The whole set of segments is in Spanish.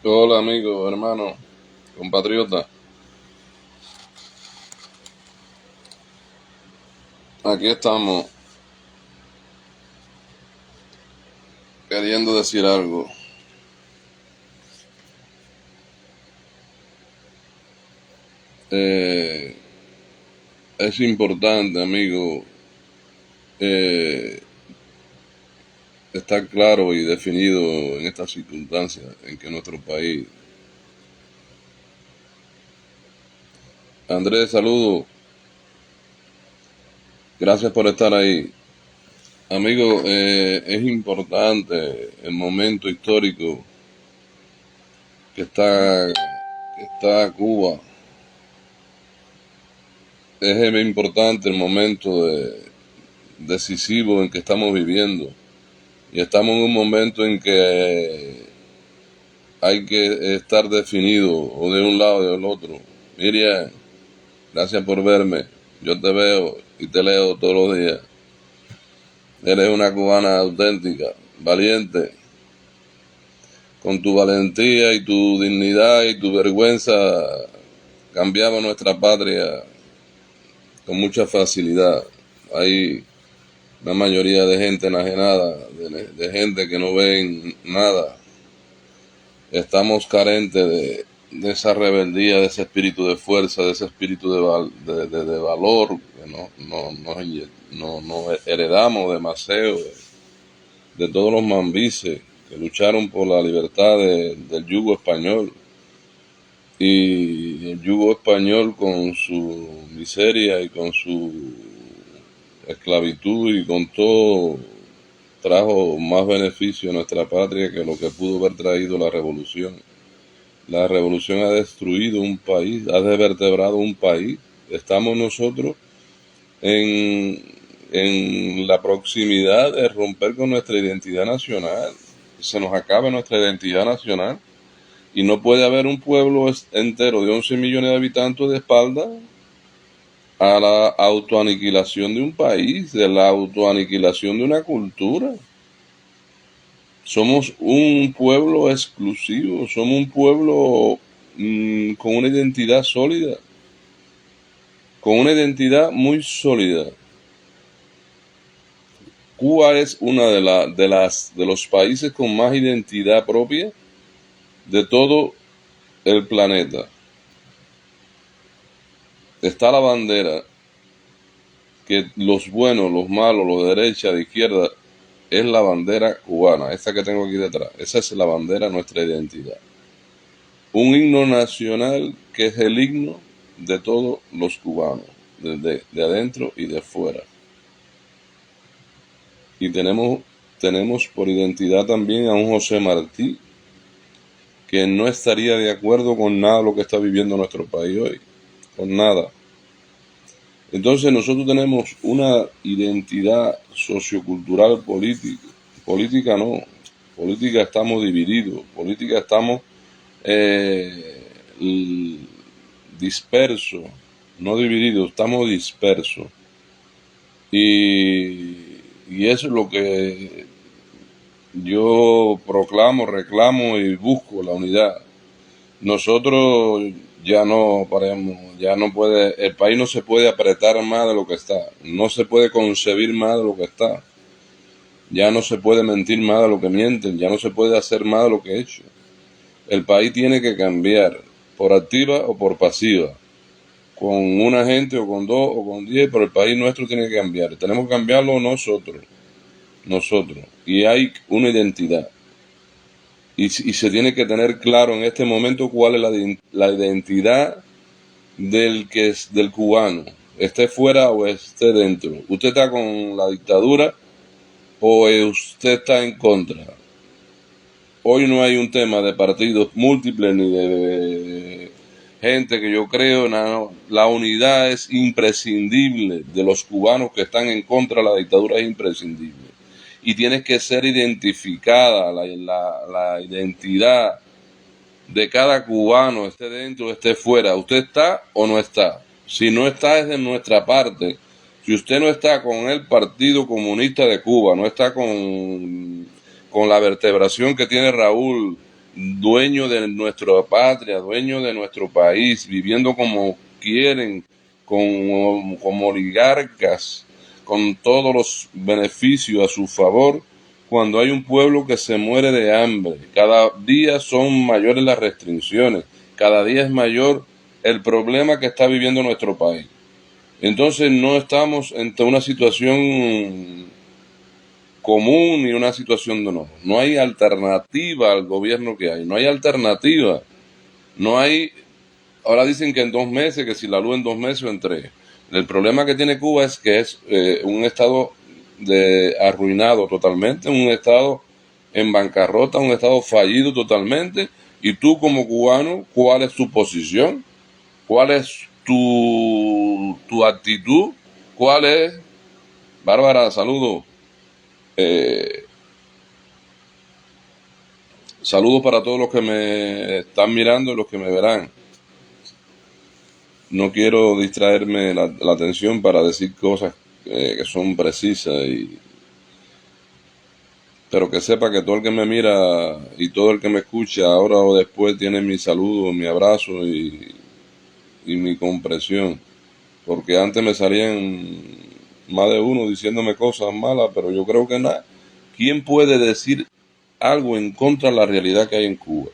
Hola amigo, hermano, compatriota. Aquí estamos queriendo decir algo. Eh, es importante, amigo, eh, estar claro y definido en estas circunstancias en que nuestro país. Andrés, saludo. Gracias por estar ahí. Amigo, es importante el momento histórico que está Cuba. Es importante el momento decisivo en que estamos viviendo. Y estamos en un momento en que hay que estar definido o de un lado o del otro. Miriam, gracias por verme. Yo te veo y te leo todos los días. Eres una cubana auténtica, valiente. Con tu valentía y tu dignidad y tu vergüenza cambiaba nuestra patria con mucha facilidad. Hay una mayoría de gente enajenada, de gente que no ven nada. Estamos carentes de esa rebeldía, de ese espíritu de fuerza, de ese espíritu de valor que no heredamos de Maceo, de todos los mambises que lucharon por la libertad del yugo español. Y el yugo español, con su miseria y con su esclavitud y con todo, trajo más beneficio a nuestra patria que lo que pudo haber traído la revolución. La revolución ha destruido un país, ha desvertebrado un país. Estamos nosotros en la proximidad de romper con nuestra identidad nacional. Se nos acaba nuestra identidad nacional y no puede haber un pueblo entero de 11 millones de habitantes de espalda a la autoaniquilación de un país, de la autoaniquilación de una cultura. Somos un pueblo exclusivo, somos un pueblo con una identidad sólida, con una identidad muy sólida. Cuba es una de los países con más identidad propia de todo el planeta. Está la bandera, que los buenos, los malos, los de derecha, de izquierda, es la bandera cubana, esta que tengo aquí detrás. Esa es la bandera, nuestra identidad. Un himno nacional que es el himno de todos los cubanos, de adentro y de fuera. Y tenemos por identidad también a un José Martí, que no estaría de acuerdo con nada de lo que está viviendo nuestro país hoy, con nada. Entonces nosotros tenemos una identidad sociocultural política. Política no, política estamos divididos, política estamos eh, dispersos, no divididos, estamos dispersos. Y eso es lo que yo proclamo, reclamo y busco, la unidad. Nosotros ya no paremos, ya no puede, el país no se puede apretar más de lo que está, no se puede concebir más de lo que está, ya no se puede mentir más de lo que mienten, ya no se puede hacer más de lo que he hecho. El país tiene que cambiar, por activa o por pasiva, con una gente o con dos o con 10, pero el país nuestro tiene que cambiar. Tenemos que cambiarlo nosotros. Y hay una identidad. Y se tiene que tener claro en este momento cuál es la identidad del cubano, esté fuera o esté dentro. ¿Usted está con la dictadura o usted está en contra? Hoy no hay un tema de partidos múltiples ni de gente que yo creo, no. La unidad es imprescindible de los cubanos que están en contra de la dictadura, es imprescindible. Y tiene que ser identificada la identidad de cada cubano, esté dentro o esté fuera. ¿Usted está o no está? Si no está, es de nuestra parte. Si usted no está con el Partido Comunista de Cuba, no está con la vertebración que tiene Raúl dueños de nuestra patria, dueños de nuestro país, viviendo como quieren, como oligarcas, con todos los beneficios a su favor, cuando hay un pueblo que se muere de hambre. Cada día son mayores las restricciones, cada día es mayor el problema que está viviendo nuestro país. Entonces no estamos ante una situación común ni una situación de no. No hay alternativa al gobierno que hay, no hay alternativa. No hay, ahora dicen que en 2 meses, que si la luz en 2 meses o en 3. El problema que tiene Cuba es que es un estado arruinado totalmente, un estado en bancarrota, un estado fallido totalmente. Y tú como cubano, ¿cuál es tu posición? ¿Cuál es tu actitud? ¿Cuál es? Bárbara, saludo. Eh, Saludos para todos los que me están mirando y los que me verán. No quiero distraerme la atención para decir cosas que son precisas, pero que sepa que todo el que me mira y todo el que me escucha ahora o después tiene mi saludo, mi abrazo y mi comprensión. Porque antes me salían más de uno diciéndome cosas malas, pero yo creo que nada. ¿Quién puede decir algo en contra de la realidad que hay en Cuba?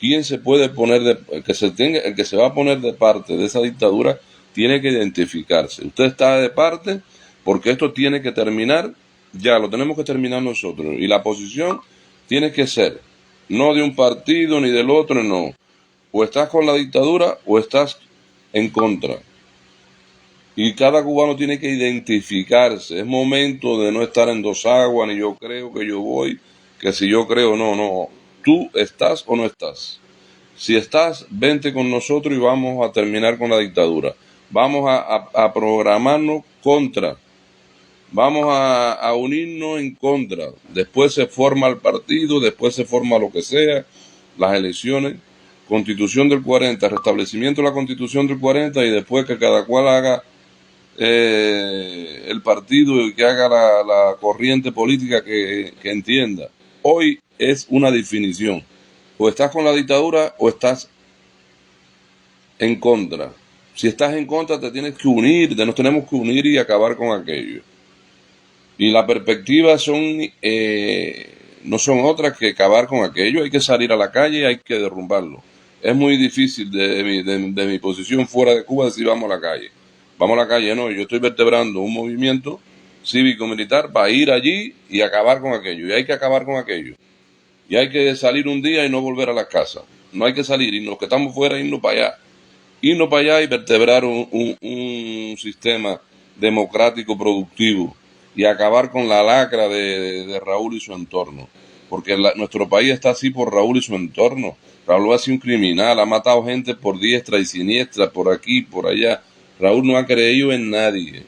¿Quién se puede poner el que se va a poner de parte de esa dictadura tiene que identificarse? Usted está de parte porque esto tiene que terminar, ya lo tenemos que terminar nosotros. Y la posición tiene que ser no de un partido ni del otro, no. O estás con la dictadura o estás en contra. Y cada cubano tiene que identificarse. Es momento de no estar en dos aguas, ni yo creo que yo voy, que si yo creo, no, no. Tú estás o no estás. Si estás, vente con nosotros y vamos a terminar con la dictadura. Vamos a programarnos contra. Vamos a unirnos en contra. Después se forma el partido, después se forma lo que sea, las elecciones, Constitución del 40, restablecimiento de la Constitución del 40 y después que cada cual haga el partido y que haga la corriente política que entienda. Hoy es una definición. O estás con la dictadura o estás en contra. Si estás en contra te tienes que unir, nos tenemos que unir y acabar con aquello. Y la perspectiva no son otras que acabar con aquello. Hay que salir a la calle y hay que derrumbarlo. Es muy difícil de mi posición fuera de Cuba decir vamos a la calle. Vamos a la calle, no. Yo estoy vertebrando un movimiento cívico-militar para ir allí y acabar con aquello. Y hay que acabar con aquello. Y hay que salir un día y no volver a la casa. No hay que salir y los que estamos fuera irnos para allá. Irnos para allá y vertebrar un sistema democrático productivo y acabar con la lacra de Raúl y su entorno. Porque nuestro país está así por Raúl y su entorno. Raúl ha sido un criminal, ha matado gente por diestra y siniestra, por aquí, por allá. Raúl no ha creído en nadie,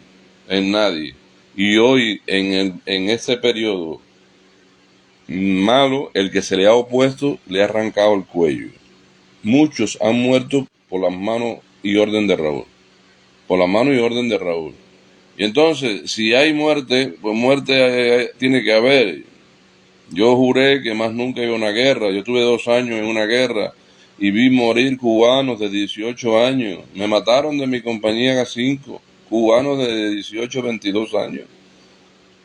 en nadie. Y hoy, en ese periodo malo, el que se le ha opuesto le ha arrancado el cuello. Muchos han muerto por las manos y orden de Raúl. Por las manos y orden de Raúl. Y entonces, si hay muerte, pues muerte tiene que haber. Yo juré que más nunca iba a una guerra. Yo tuve 2 años en una guerra y vi morir cubanos de 18 años. Me mataron de mi compañía K5, cubanos de 18, 22 años,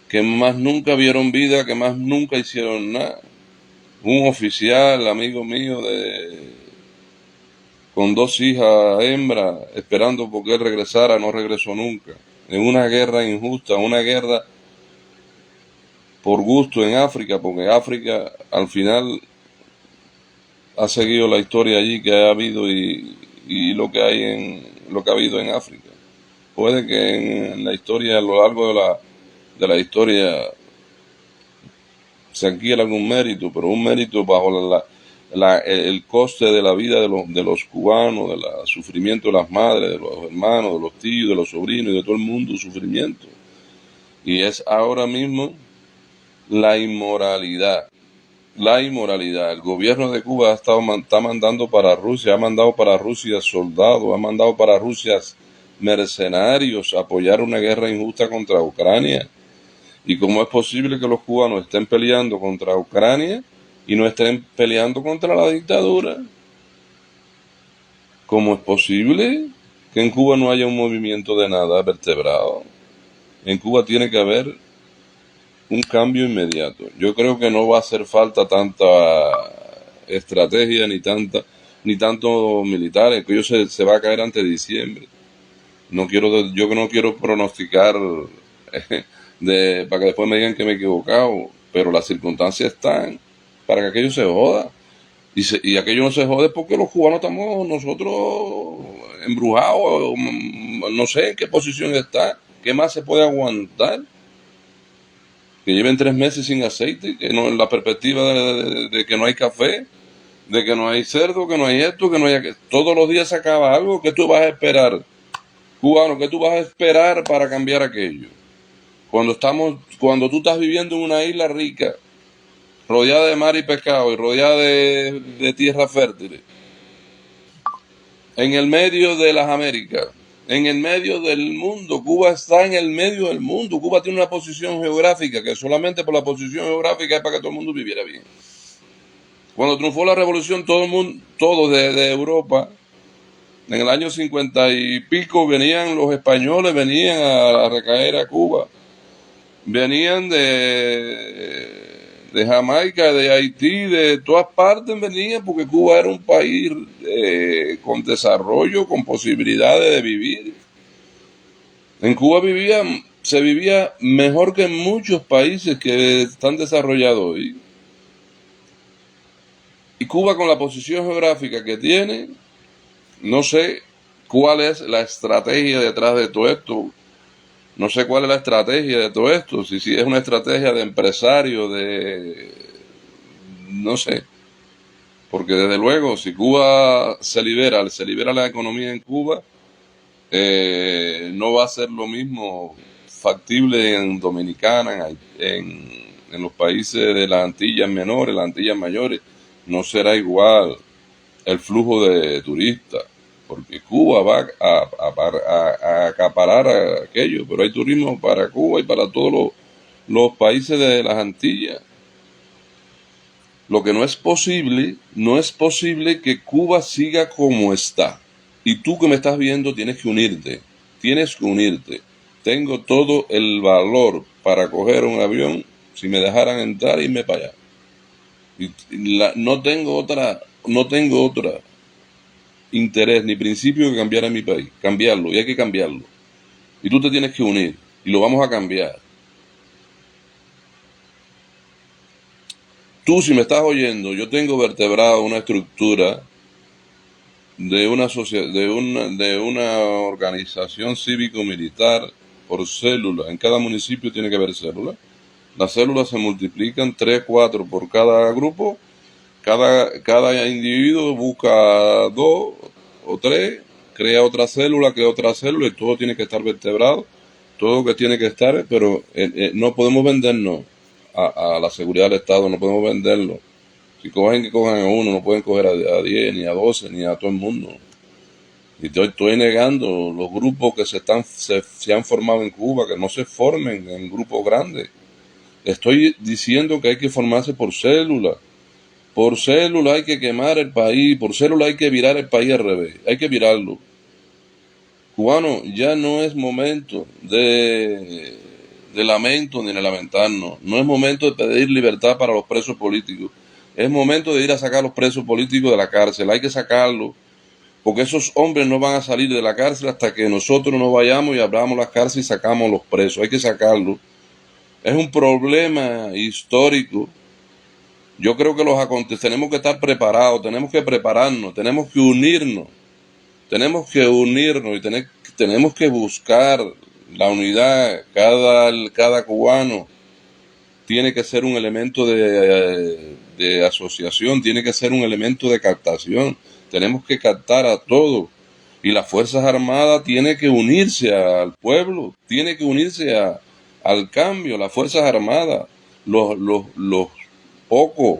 que más nunca vieron vida, que más nunca hicieron nada. Un oficial, amigo mío, con 2 hijas hembras, esperando porque él regresara, no regresó nunca. En una guerra injusta, una guerra por gusto en África, porque África al final ha seguido la historia allí que ha habido y lo que ha habido en África. Puede que en la historia, a lo largo de la historia, se adquiera algún mérito, pero un mérito bajo el coste de la vida de los cubanos, del sufrimiento de las madres, de los hermanos, de los tíos, de los sobrinos y de todo el mundo, sufrimiento. Y es ahora mismo la inmoralidad. La inmoralidad. El gobierno de Cuba está mandando para Rusia, ha mandado para Rusia soldados, ha mandado para Rusia mercenarios a apoyar una guerra injusta contra Ucrania. ¿Y cómo es posible que los cubanos estén peleando contra Ucrania y no estén peleando contra la dictadura. ¿Cómo es posible que en Cuba no haya un movimiento de nada vertebrado? En Cuba tiene que haber un cambio inmediato. Yo creo que no va a hacer falta tanta estrategia ni tanto militares, que ellos se va a caer antes de diciembre. Yo no quiero pronosticar para que después me digan que me he equivocado, pero las circunstancias están para que aquello se joda. Y aquello no se jode porque los cubanos estamos nosotros embrujados, no sé en qué posición está, qué más se puede aguantar. Que lleven 3 meses sin aceite, que no, la perspectiva de que no hay café, de que no hay cerdo, que no hay esto, que no hay aquello. Todos los días se acaba algo. ¿Qué tú vas a esperar, cubano? ¿Qué tú vas a esperar para cambiar aquello? Cuando tú estás viviendo en una isla rica, rodeada de mar y pescado y rodeada de tierras fértiles, en el medio de las Américas, en el medio del mundo. Cuba está en el medio del mundo. Cuba tiene una posición geográfica que solamente por la posición geográfica es para que todo el mundo viviera bien. Cuando triunfó la revolución, todo de Europa, en el año 50 y pico, venían los españoles, venían a recaer a Cuba. Venían de Jamaica, de Haití, de todas partes venían, porque Cuba era un país con desarrollo, con posibilidades de vivir. En Cuba se vivía mejor que en muchos países que están desarrollados hoy. Y Cuba, con la posición geográfica que tiene, no sé cuál es la estrategia detrás de todo esto. No sé cuál es la estrategia de todo esto. Si es una estrategia de empresario, no sé. Porque desde luego, si Cuba se libera la economía en Cuba, no va a ser lo mismo factible en Dominicana, en los países de las Antillas menores, las Antillas mayores. No será igual el flujo de turistas, porque Cuba va a acaparar aquello, pero hay turismo para Cuba y para todos los países de las Antillas. Lo que no es posible que Cuba siga como está. Y tú que me estás viendo tienes que unirte. Tengo todo el valor para coger un avión si me dejaran entrar y irme para allá. No tengo otra interés ni principio que cambiar en mi país. Cambiarlo, y hay que cambiarlo. Y tú te tienes que unir, y lo vamos a cambiar. Tú, si me estás oyendo, yo tengo vertebrado una estructura de una organización cívico-militar por célula. En cada municipio tiene que haber células. Las células se multiplican 3, 4 por cada grupo. Cada individuo busca 2 o 3, crea otra célula, y todo tiene que estar vertebrado, todo que tiene que estar, pero no podemos vendernos a la seguridad del Estado, no podemos venderlo. Si cogen, que cojan a uno, no pueden coger a 10, ni a 12, ni a todo el mundo. Y estoy negando los grupos que se han formado en Cuba, que no se formen en grupos grandes. Estoy diciendo que hay que formarse por célula. Por célula hay que quemar el país, por célula hay que virar el país al revés, hay que virarlo. Cubano, ya no es momento de lamento ni de lamentarnos, no es momento de pedir libertad para los presos políticos, es momento de ir a sacar a los presos políticos de la cárcel, hay que sacarlos, porque esos hombres no van a salir de la cárcel hasta que nosotros no vayamos y abramos las cárceles y sacamos a los presos, hay que sacarlos. Es un problema histórico. Yo creo que tenemos que estar preparados, tenemos que prepararnos, tenemos que unirnos y tenemos que buscar la unidad. Cada cubano tiene que ser un elemento de asociación, tiene que ser un elemento de captación. Tenemos que captar a todos. Y las Fuerzas Armadas tienen que unirse al pueblo, tiene que unirse al cambio. Las Fuerzas Armadas, los pocos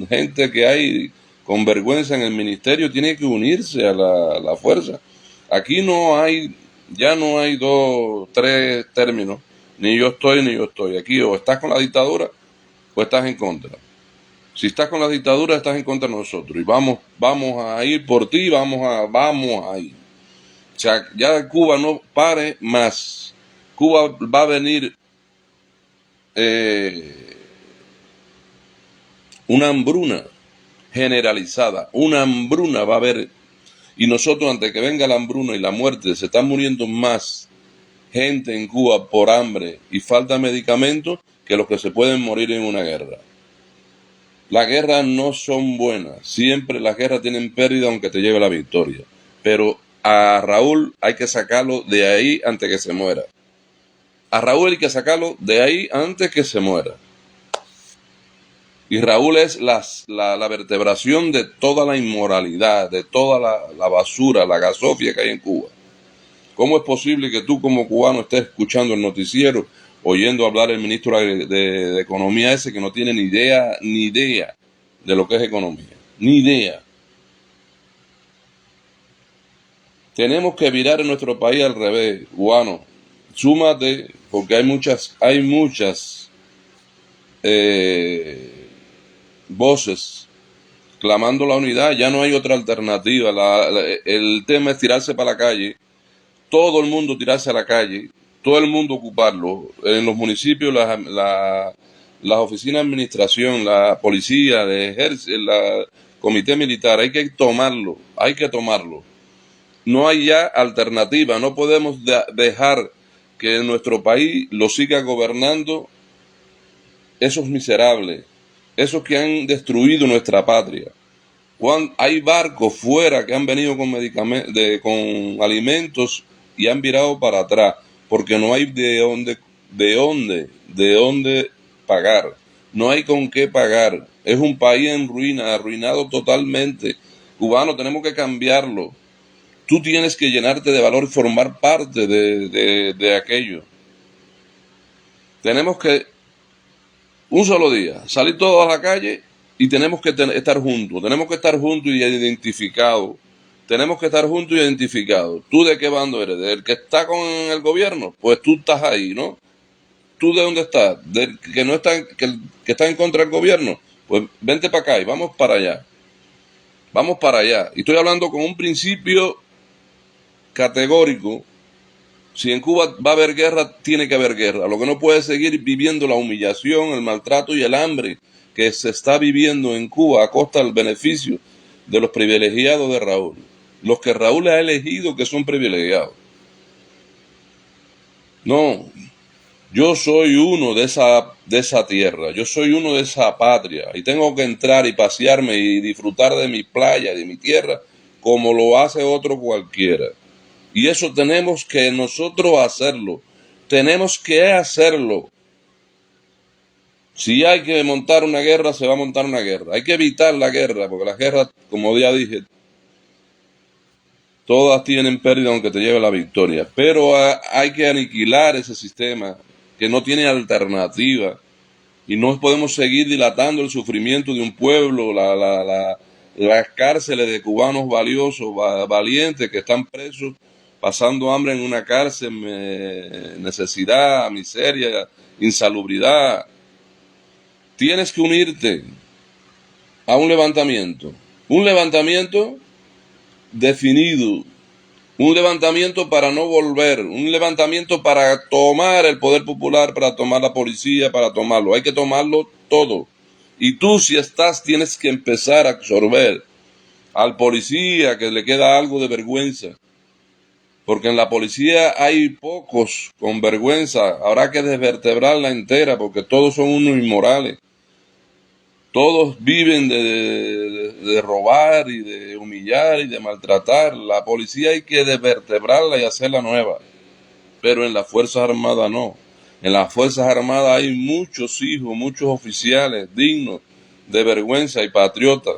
gente que hay con vergüenza en el ministerio tiene que unirse a la fuerza. Aquí ya no hay 2, 3 términos, ni yo estoy. Aquí o estás con la dictadura o estás en contra. Si estás con la dictadura, estás en contra de nosotros. Y vamos a ir por ti, vamos a ir. O sea, ya Cuba no pare más. Cuba va a venir eh, una hambruna generalizada. Una hambruna va a haber. Y nosotros, antes que venga la hambruna y la muerte, se están muriendo más gente en Cuba por hambre y falta de medicamentos que los que se pueden morir en una guerra. Las guerras no son buenas. Siempre las guerras tienen pérdida aunque te lleve la victoria. Pero a Raúl hay que sacarlo de ahí antes que se muera. A Raúl hay que sacarlo de ahí antes que se muera. Y Raúl es la vertebración de toda la inmoralidad, de toda la basura, la gasofia que hay en Cuba. ¿Cómo es posible que tú como cubano estés escuchando el noticiero, oyendo hablar el ministro de Economía ese que no tiene ni idea de lo que es economía? Ni idea. Tenemos que virar en nuestro país al revés, cubano. Súmate, porque hay muchas voces clamando la unidad, ya no hay otra alternativa. El tema es tirarse para la calle, todo el mundo tirarse a la calle, todo el mundo ocuparlo. En los municipios, las oficinas de administración, la policía, el ejército, el comité militar, hay que tomarlo, hay que tomarlo. No hay ya alternativa, no podemos dejar que nuestro país lo siga gobernando esos miserables, esos que han destruido nuestra patria. Hay barcos fuera que han venido con medicamentos, con alimentos y han virado para atrás, porque no hay de dónde pagar. No hay con qué pagar. Es un país en ruina, arruinado totalmente. Cubano, tenemos que cambiarlo. Tú tienes que llenarte de valor y formar parte de aquello. Tenemos que un solo día, salir todos a la calle y tenemos que estar juntos, y identificados. Tenemos que estar juntos y identificados. ¿Tú de qué bando eres? ¿Del que está con el gobierno? Pues tú estás ahí, ¿no? ¿Tú de dónde estás? ¿Del que no está, que está en contra del gobierno? Pues vente para acá y vamos para allá. Vamos para allá. Y estoy hablando con un principio categórico. Si en Cuba va a haber guerra, tiene que haber guerra. Lo que no puede seguir viviendo la humillación, el maltrato y el hambre que se está viviendo en Cuba a costa del beneficio de los privilegiados de Raúl. Los que Raúl ha elegido que son privilegiados. No, yo soy uno de esa tierra, yo soy uno de esa patria y tengo que entrar y pasearme y disfrutar de mi playa, de mi tierra, como lo hace otro cualquiera. Y eso tenemos que nosotros hacerlo. Tenemos que hacerlo. Si hay que montar una guerra, se va a montar una guerra. Hay que evitar la guerra, porque las guerras, como ya dije, todas tienen pérdida aunque te lleve la victoria. Pero hay que aniquilar ese sistema que no tiene alternativa. Y no podemos seguir dilatando el sufrimiento de un pueblo, las cárceles de cubanos valiosos, valientes, que están presos pasando hambre en una cárcel, necesidad, miseria, insalubridad. Tienes que unirte a un levantamiento definido, un levantamiento para no volver, un levantamiento para tomar el poder popular, para tomar la policía, para tomarlo. Hay que tomarlo todo. Y tú, si estás, tienes que empezar a absorber al policía que le queda algo de vergüenza. Porque en la policía hay pocos con vergüenza. Habrá que desvertebrarla entera porque todos son unos inmorales. Todos viven de robar y de humillar y de maltratar. La policía hay que desvertebrarla y hacerla nueva. Pero en las Fuerzas Armadas no. En las Fuerzas Armadas hay muchos hijos, muchos oficiales dignos de vergüenza y patriotas.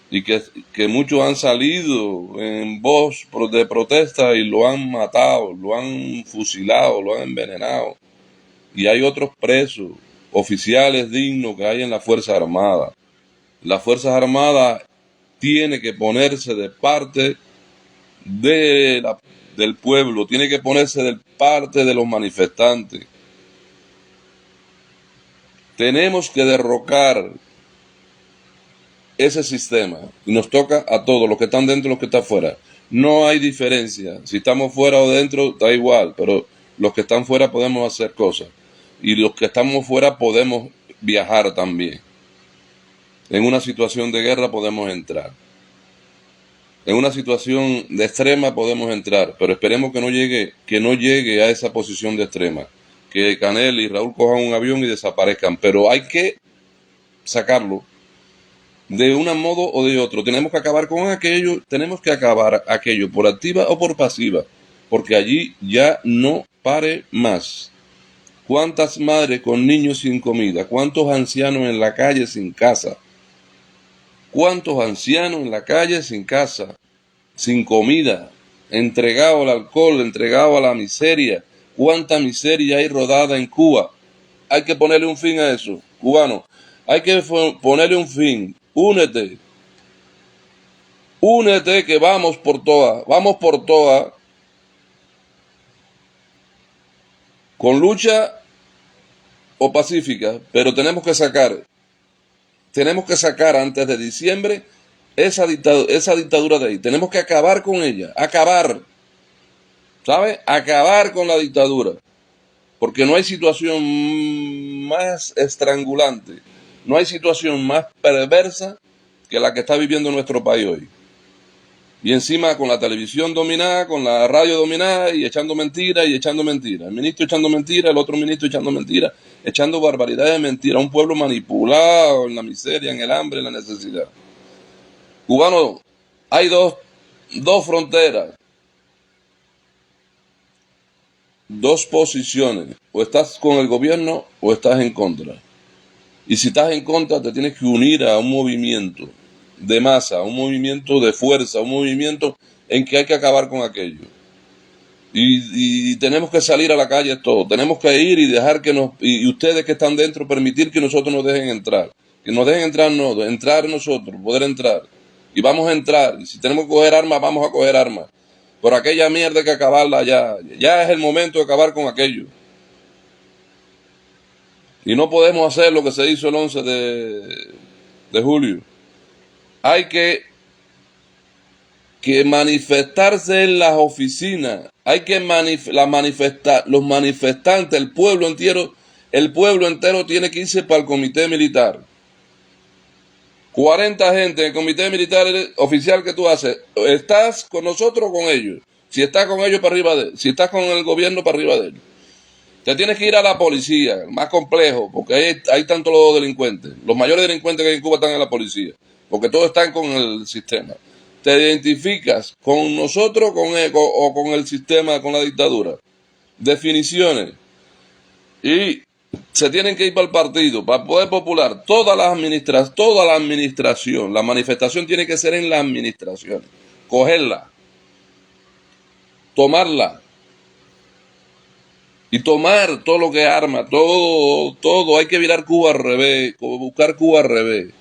Y que muchos han salido en voz de protesta y lo han matado, lo han fusilado, lo han envenenado. Y hay otros presos, oficiales dignos que hay en las Fuerzas Armadas. Las Fuerzas Armadas tienen que ponerse de parte del pueblo, tiene que ponerse de parte de los manifestantes. Tenemos que derrocar ese sistema. Y nos toca a todos, los que están dentro y los que están fuera. No hay diferencia. Si estamos fuera o dentro, da igual, pero los que están fuera podemos hacer cosas. Y los que estamos fuera podemos viajar también. En una situación de guerra podemos entrar. En una situación de extrema podemos entrar, pero esperemos que no llegue a esa posición de extrema. Que Canel y Raúl cojan un avión y desaparezcan. Pero hay que sacarlo de un modo o de otro. Tenemos que acabar con aquello, tenemos que acabar aquello por activa o por pasiva, porque allí ya no pare más. ¿Cuántas madres con niños sin comida? ¿Cuántos ancianos en la calle sin casa? ¿Cuántos ancianos en la calle sin casa, sin comida, entregado al alcohol, entregado a la miseria? ¿Cuánta miseria hay rodada en Cuba? Hay que ponerle un fin a eso, cubano. Hay que ponerle un fin. Únete. Únete que vamos por todas. Vamos por todas. Con lucha o pacífica. Pero tenemos que sacar antes de diciembre esa dictadura de ahí. Tenemos que acabar con ella. Acabar. ¿Sabes? Acabar con la dictadura. Porque no hay situación más estrangulante. No hay situación más perversa que la que está viviendo nuestro país hoy. Y encima con la televisión dominada, con la radio dominada y echando mentiras y echando mentiras. El ministro echando mentiras, el otro ministro echando mentiras, echando barbaridades de mentiras. Un pueblo manipulado en la miseria, en el hambre, en la necesidad. Cubano, hay dos fronteras, dos posiciones. O estás con el gobierno o estás en contra. Y si estás en contra, te tienes que unir a un movimiento de masa, un movimiento de fuerza, un movimiento en que hay que acabar con aquello. Y tenemos que salir a la calle todos, tenemos que ir y dejar y ustedes que están dentro, permitir que nosotros nos dejen entrar. Que nos dejen entrar, no, entrar nosotros, poder entrar. Y vamos a entrar, y si tenemos que coger armas, vamos a coger armas. Por aquella mierda hay que acabarla ya es el momento de acabar con aquello. Y no podemos hacer lo que se hizo el 11 de julio. Hay que manifestarse en las oficinas. Hay que los manifestantes, el pueblo entero tiene que irse para el comité militar. 40 gente en el comité militar oficial que tú haces. ¿Estás con nosotros o con ellos? Si estás con ellos, para arriba de ellos. Si estás con el gobierno, para arriba de ellos. Te tienes que ir a la policía, más complejo, porque hay tantos los delincuentes. Los mayores delincuentes que hay en Cuba están en la policía, porque todos están con el sistema. Te identificas con nosotros o con el sistema, con la dictadura. Definiciones. Y se tienen que ir para el partido, para el Poder Popular. Toda la administración. La manifestación tiene que ser en la administración. Cogerla. Tomarla. Y tomar todo lo que es arma, todo, hay que virar Cuba al revés, buscar Cuba al revés.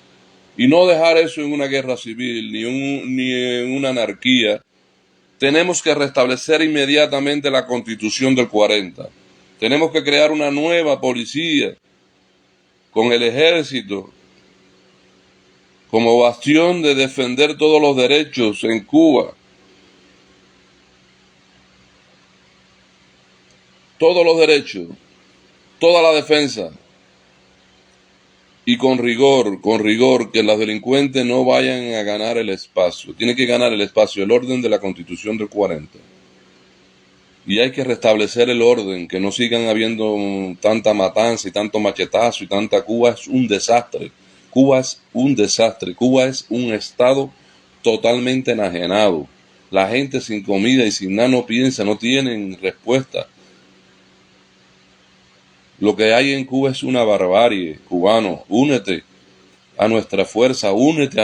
Y no dejar eso en una guerra civil, ni en una anarquía. Tenemos que restablecer inmediatamente la Constitución del 40. Tenemos que crear una nueva policía, con el ejército, como bastión de defender todos los derechos en Cuba. Todos los derechos, toda la defensa. Y con rigor, que los delincuentes no vayan a ganar el espacio. Tiene que ganar el espacio, el orden de la Constitución del 40. Y hay que restablecer el orden, que no sigan habiendo tanta matanza y tanto machetazo y tanta... Cuba es un desastre. Cuba es un desastre. Cuba es un estado totalmente enajenado. La gente sin comida y sin nada no piensa, no tienen respuesta. Lo que hay en Cuba es una barbarie, cubano. Únete a nuestra fuerza, únete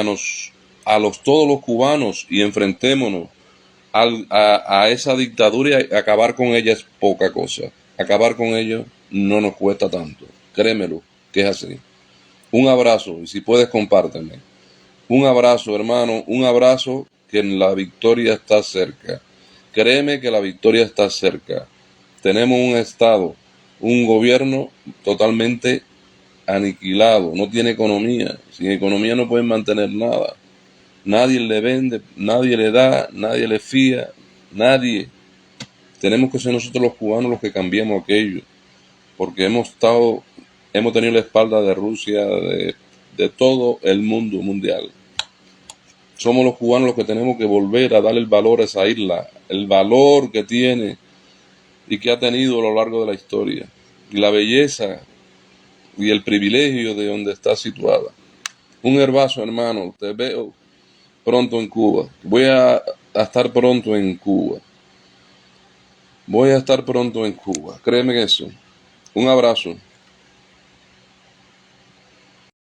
todos los cubanos y enfrentémonos a esa dictadura y acabar con ella es poca cosa. Acabar con ella no nos cuesta tanto. Créemelo, que es así. Un abrazo, y si puedes compárteme. Un abrazo, hermano, un abrazo, que la victoria está cerca. Créeme que la victoria está cerca. Tenemos un Estado, un gobierno totalmente aniquilado, no tiene economía. Sin economía no pueden mantener nada. Nadie le vende, nadie le da, nadie le fía, nadie. Tenemos que ser nosotros los cubanos los que cambiemos aquello, porque hemos tenido la espalda de Rusia, de todo el mundo mundial. Somos los cubanos los que tenemos que volver a darle el valor a esa isla, el valor que tiene y que ha tenido a lo largo de la historia, y la belleza y el privilegio de donde está situada. Un herbazo, hermano, te veo pronto en Cuba. Voy a estar pronto en Cuba. Voy a estar pronto en Cuba. Créeme eso. Un abrazo.